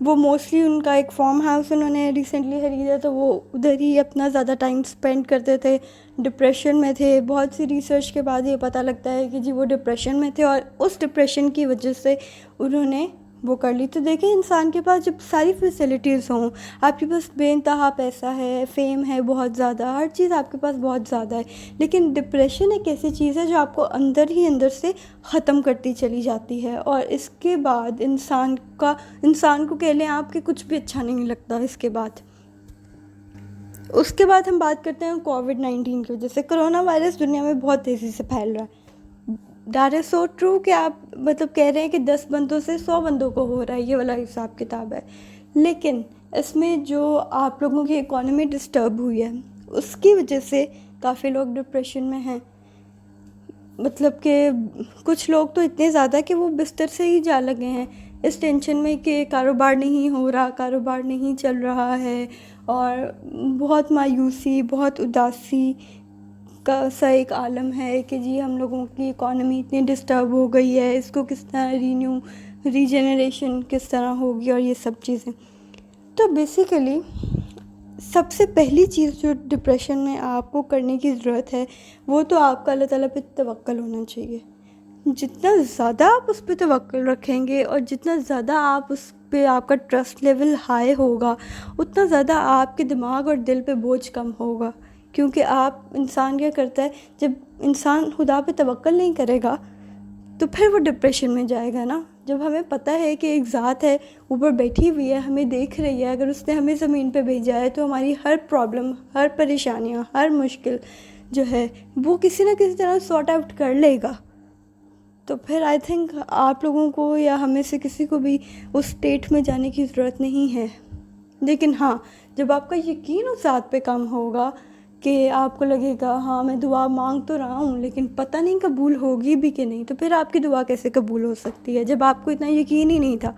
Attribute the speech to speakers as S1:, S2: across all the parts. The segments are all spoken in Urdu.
S1: وہ موسٹلی ان کا ایک فارم ہاؤس انہوں نے ریسنٹلی خریدا، تو وہ ادھر ہی اپنا زیادہ ٹائم اسپینڈ کرتے تھے، ڈپریشن میں تھے. بہت سی ریسرچ کے بعد یہ پتہ لگتا ہے کہ جی وہ ڈپریشن میں تھے، اور اس ڈپریشن کی وجہ سے انہوں نے وہ کر لی. تو دیکھیں انسان کے پاس جب ساری فیسلٹیز ہوں، آپ کے پاس بے انتہا پیسہ ہے، فیم ہے بہت زیادہ، ہر چیز آپ کے پاس بہت زیادہ ہے، لیکن ڈپریشن ایک ایسی چیز ہے جو آپ کو اندر ہی اندر سے ختم کرتی چلی جاتی ہے، اور اس کے بعد انسان کو کہہ لیں آپ کہ کچھ بھی اچھا نہیں لگتا. اس کے بعد ہم بات کرتے ہیں کووڈ-19 کی وجہ سے. کرونا وائرس دنیا میں بہت تیزی سے پھیل رہا ہے. دیٹ از سو ٹرو کہ آپ مطلب کہہ رہے ہیں کہ 10 بندوں سے 100 بندوں کو ہو رہا ہے، یہ والا حساب کتاب ہے. لیکن اس میں جو آپ لوگوں کی اکانومی ڈسٹرب ہوئی ہے، اس کی وجہ سے کافی لوگ ڈپریشن میں ہیں. مطلب کہ کچھ لوگ تو اتنے زیادہ کہ وہ بستر سے ہی جا لگے ہیں اس ٹینشن میں کہ کاروبار نہیں ہو رہا، کاروبار نہیں چل رہا ہے، اور بہت مایوسی، بہت اداسی کا سا ایک عالم ہے کہ جی ہم لوگوں کی اکانومی اتنی ڈسٹرب ہو گئی ہے، اس کو کس طرح ریجنریشن کس طرح ہوگی، اور یہ سب چیزیں. تو بیسیکلی سب سے پہلی چیز جو ڈپریشن میں آپ کو کرنے کی ضرورت ہے، وہ تو آپ کا اللہ تعالیٰ پہ توکل ہونا چاہیے. جتنا زیادہ آپ اس پہ توکل رکھیں گے، اور جتنا زیادہ آپ اس پہ آپ کا ٹرسٹ لیول ہائی ہوگا، اتنا زیادہ آپ کے دماغ اور دل پہ بوجھ کم ہوگا. کیونکہ انسان کیا کرتا ہے، جب انسان خدا پہ توکل نہیں کرے گا تو پھر وہ ڈپریشن میں جائے گا نا. جب ہمیں پتہ ہے کہ ایک ذات ہے اوپر بیٹھی ہوئی ہے، ہمیں دیکھ رہی ہے، اگر اس نے ہمیں زمین پہ بھیجا ہے تو ہماری ہر پرابلم، ہر پریشانیاں، ہر مشکل جو ہے وہ کسی نہ کسی طرح سارٹ آؤٹ کر لے گا. تو پھر آئی تھنک آپ لوگوں کو یا ہمیں سے کسی کو بھی اس اسٹیٹ میں جانے کی ضرورت نہیں ہے. لیکن ہاں، جب آپ کا یقین اس ذات پہ کم ہوگا کہ آپ کو لگے گا ہاں میں دعا مانگ تو رہا ہوں لیکن پتہ نہیں قبول ہوگی بھی کہ نہیں، تو پھر آپ کی دعا کیسے قبول ہو سکتی ہے جب آپ کو اتنا یقین ہی نہیں تھا.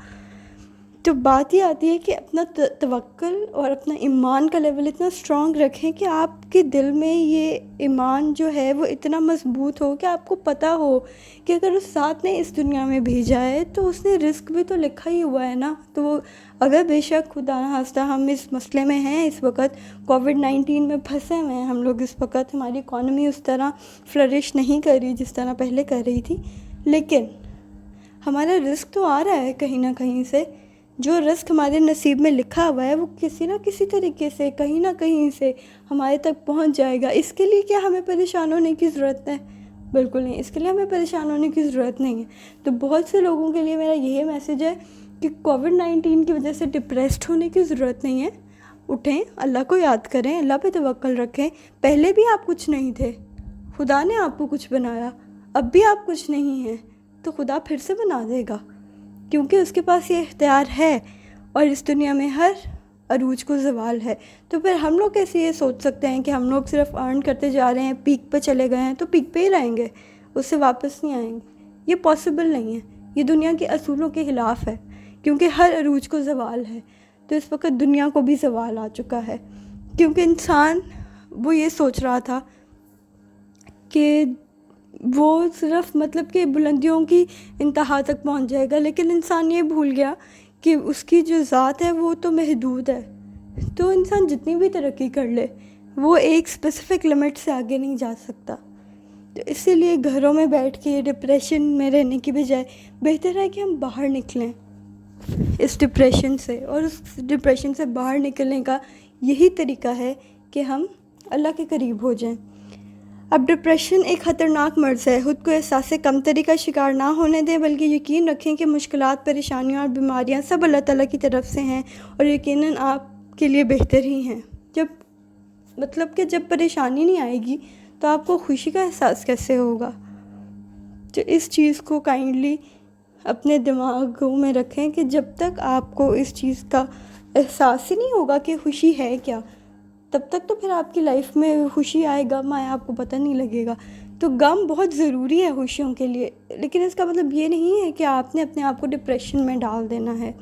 S1: تو بات یہ آتی ہے کہ اپنا توکل اور اپنا ایمان کا لیول اتنا اسٹرانگ رکھیں کہ آپ کے دل میں یہ ایمان جو ہے وہ اتنا مضبوط ہو کہ آپ کو پتہ ہو کہ اگر اس ذات نے اس دنیا میں بھیجا ہے تو اس نے رزق بھی تو لکھا ہی ہوا ہے نا. تو اگر بے شک خدا نخواستہ ہم اس مسئلے میں ہیں، اس وقت کووڈ-19 میں پھنسے ہوئے ہیں ہم لوگ، اس وقت ہماری اکانومی اس طرح فلرش نہیں کر رہی جس طرح پہلے کر رہی تھی، لیکن ہمارا رزق تو آ رہا ہے کہیں نہ کہیں سے. جو رزق ہمارے نصیب میں لکھا ہوا ہے وہ کسی نہ کسی طریقے سے کہیں نہ کہیں سے ہمارے تک پہنچ جائے گا. اس کے لیے کیا ہمیں پریشان ہونے کی ضرورت ہے؟ بالکل نہیں، اس کے لیے ہمیں پریشان ہونے کی ضرورت نہیں ہے. تو بہت سے لوگوں کے لیے میرا یہی میسیج ہے کہ کووڈ-19 کی وجہ سے ڈپریسڈ ہونے کی ضرورت نہیں ہے. اٹھیں، اللہ کو یاد کریں، اللہ پہ توکل رکھیں. پہلے بھی آپ کچھ نہیں تھے، خدا نے آپ کو کچھ بنایا. اب بھی آپ کچھ نہیں ہیں تو خدا پھر سے بنا دے گا، کیونکہ اس کے پاس یہ اختیار ہے. اور اس دنیا میں ہر عروج کو زوال ہے. تو پھر ہم لوگ کیسے یہ سوچ سکتے ہیں کہ ہم لوگ صرف ارن کرتے جا رہے ہیں، پیک پہ چلے گئے ہیں تو پیک پہ ہی رہیں گے، اس سے واپس نہیں آئیں گے؟ یہ پاسبل نہیں ہے، یہ دنیا کے اصولوں کے خلاف ہے، کیونکہ ہر عروج کو زوال ہے. تو اس وقت دنیا کو بھی زوال آ چکا ہے، کیونکہ انسان وہ یہ سوچ رہا تھا کہ وہ صرف مطلب کہ بلندیوں کی انتہا تک پہنچ جائے گا، لیکن انسان یہ بھول گیا کہ اس کی جو ذات ہے وہ تو محدود ہے. تو انسان جتنی بھی ترقی کر لے وہ ایک اسپیسیفک لمٹ سے آگے نہیں جا سکتا. تو اسی لیے گھروں میں بیٹھ کے ڈپریشن میں رہنے کی بجائے بہتر ہے کہ ہم باہر نکلیں اس ڈپریشن سے. اور اس ڈپریشن سے باہر نکلنے کا یہی طریقہ ہے کہ ہم اللہ کے قریب ہو جائیں. اب ڈپریشن ایک خطرناک مرض ہے. خود کو احساس کمتری کا شکار نہ ہونے دیں، بلکہ یقین رکھیں کہ مشکلات، پریشانیاں اور بیماریاں سب اللہ تعالیٰ کی طرف سے ہیں، اور یقیناً آپ کے لیے بہتر ہی ہیں. جب پریشانی نہیں آئے گی تو آپ کو خوشی کا احساس کیسے ہوگا؟ تو اس چیز کو کائنڈلی اپنے دماغوں میں رکھیں کہ جب تک آپ کو اس چیز کا احساس ہی نہیں ہوگا کہ خوشی ہے کیا، تب تک تو پھر آپ کی لائف میں خوشی آئے، غم آئے، آپ کو پتہ نہیں لگے گا. تو غم بہت ضروری ہے خوشیوں کے لیے، لیکن اس کا مطلب یہ نہیں ہے کہ آپ نے اپنے آپ کو ڈپریشن میں ڈال دینا ہے.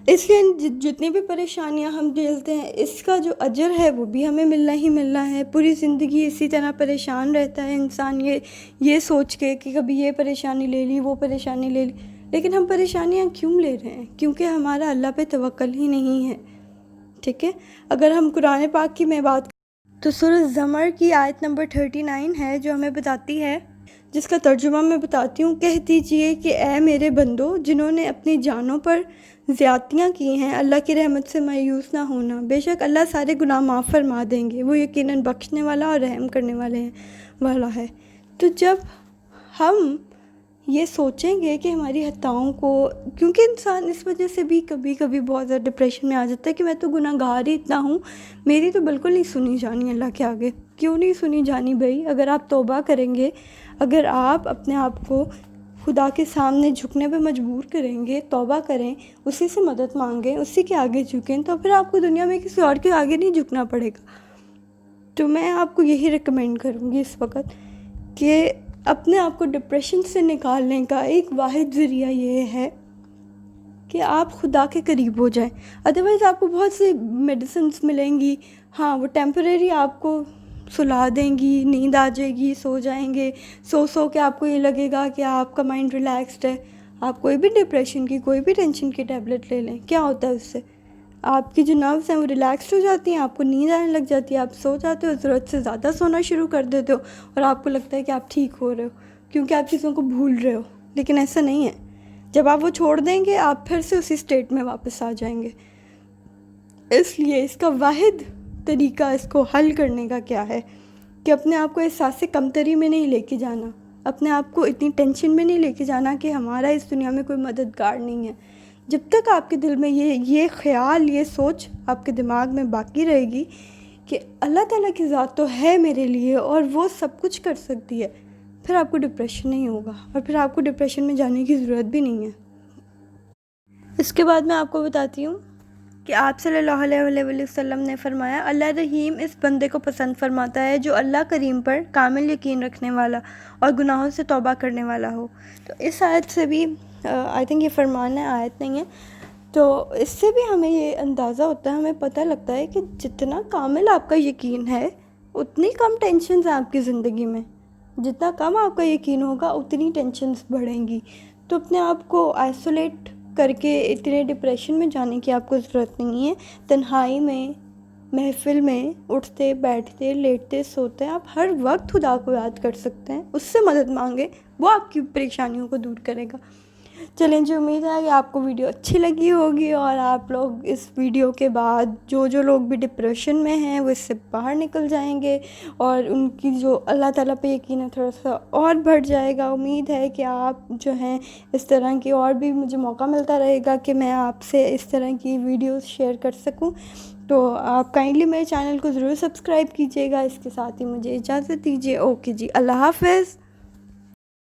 S1: اس لیے جتنی بھی پریشانیاں ہم جھیلتے ہیں، اس کا جو اجر ہے وہ بھی ہمیں ملنا ہی ملنا ہے. پوری زندگی اسی طرح پریشان رہتا ہے انسان یہ سوچ کے کہ کبھی یہ پریشانی لے لی، وہ پریشانی لے لی، لیکن ہم پریشانیاں کیوں لے رہے ہیں؟ کیونکہ ہمارا اللہ پہ توکل ہی نہیں ہے، ٹھیک ہے؟ اگر ہم قرآن پاک کی میں بات تو سورہ زمر کی آیت نمبر 39 ہے جو ہمیں بتاتی ہے، جس کا ترجمہ میں بتاتی ہوں، کہہ دیجئے کہ اے میرے بندو جنہوں نے اپنی جانوں پر زیادتیاں کی ہیں، اللہ کی رحمت سے مایوس نہ ہونا، بے شک اللہ سارے گناہ معاف فرما دیں گے، وہ یقیناً بخشنے والا اور رحم کرنے والا ہے۔ تو جب ہم یہ سوچیں گے کہ ہماری خطاؤں کو، کیونکہ انسان اس وجہ سے بھی کبھی کبھی بہت زیادہ ڈپریشن میں آ جاتا ہے کہ میں تو گناہ گار ہی اتنا ہوں، میری تو بالکل نہیں سنی جانی اللہ کے آگے۔ کیوں نہیں سنی جانی بھائی؟ اگر آپ توبہ کریں گے، اگر آپ اپنے آپ کو خدا کے سامنے جھکنے پہ مجبور کریں گے، توبہ کریں، اسی سے مدد مانگیں، اسی کے آگے جھکیں، تو پھر آپ کو دنیا میں کسی اور کے آگے نہیں جھکنا پڑے گا۔ تو میں آپ کو یہی ریکمینڈ کروں گی اس وقت کہ اپنے آپ کو ڈپریشن سے نکالنے کا ایک واحد ذریعہ یہ ہے کہ آپ خدا کے قریب ہو جائیں۔ ادروائز آپ کو بہت سی میڈیسنز ملیں گی، ہاں وہ ٹیمپریری آپ کو سلا دیں گی، نیند آ جائے گی، سو جائیں گے، سو کے آپ کو یہ لگے گا کہ آپ کا مائنڈ ریلیکسڈ ہے۔ آپ کوئی بھی ڈپریشن کی، کوئی بھی ٹینشن کی ٹیبلٹ لے لیں، کیا ہوتا ہے اس سے؟ آپ کی جو نروس ہیں وہ ریلیکسڈ ہو جاتی ہیں، آپ کو نیند آنے لگ جاتی ہے، آپ سو جاتے ہو، ضرورت سے زیادہ سونا شروع کر دیتے ہو، اور آپ کو لگتا ہے کہ آپ ٹھیک ہو رہے ہو کیونکہ آپ چیزوں کو بھول رہے ہو، لیکن ایسا نہیں ہے۔ جب آپ وہ چھوڑ دیں گے آپ پھر سے اسی اسٹیٹ میں واپس آ جائیں گے۔ اس لیے اس کا واحد طریقہ اس کو حل کرنے کا کیا ہے کہ اپنے آپ کو احساس کمتری میں نہیں لے کے جانا، اپنے آپ کو اتنی ٹینشن میں نہیں لے کے جانا کہ ہمارا اس دنیا میں کوئی مددگار نہیں ہے۔ جب تک آپ کے دل میں یہ خیال، یہ سوچ آپ کے دماغ میں باقی رہے گی کہ اللہ تعالیٰ کی ذات تو ہے میرے لیے اور وہ سب کچھ کر سکتی ہے، پھر آپ کو ڈپریشن نہیں ہوگا، اور پھر آپ کو ڈپریشن میں جانے کی ضرورت بھی نہیں ہے۔ اس کے بعد میں آپ کو بتاتی ہوں کہ آپ صلی اللہ علیہ وسلم نے فرمایا، اللہ رحیم اس بندے کو پسند فرماتا ہے جو اللہ کریم پر کامل یقین رکھنے والا اور گناہوں سے توبہ کرنے والا ہو۔ تو اس آیت سے بھی آئی تھنک یہ فرمان ہے، آیت نہیں ہے، تو اس سے بھی ہمیں یہ اندازہ ہوتا ہے، ہمیں پتہ لگتا ہے کہ جتنا کامل آپ کا یقین ہے اتنی کم ٹینشنز ہیں آپ کی زندگی میں، جتنا کم آپ کا یقین ہوگا اتنی ٹینشنز بڑھیں گی۔ تو اپنے آپ کو آئسولیٹ کر کے اتنے ڈپریشن میں جانے کی آپ کو ضرورت نہیں ہے۔ تنہائی میں، محفل میں، اٹھتے بیٹھتے لیٹتے سوتے آپ ہر وقت خدا کو یاد کر سکتے ہیں، اس سے مدد مانگیں، وہ آپ کی پریشانیوں کو دور کرے گا۔ چلیں جی، امید ہے کہ آپ کو ویڈیو اچھی لگی ہوگی، اور آپ لوگ اس ویڈیو کے بعد جو لوگ بھی ڈپریشن میں ہیں وہ اس سے باہر نکل جائیں گے، اور ان کی جو اللہ تعالیٰ پہ یقین ہے تھوڑا سا اور بڑھ جائے گا۔ امید ہے کہ آپ جو ہیں اس طرح کی اور بھی مجھے موقع ملتا رہے گا کہ میں آپ سے اس طرح کی ویڈیوز شیئر کر سکوں، تو آپ کائنڈلی میرے چینل کو ضرور سبسکرائب کیجیے گا۔ اس کے ساتھ ہی مجھے اجازت دیجیے، اوکے جی، اللہ حافظ۔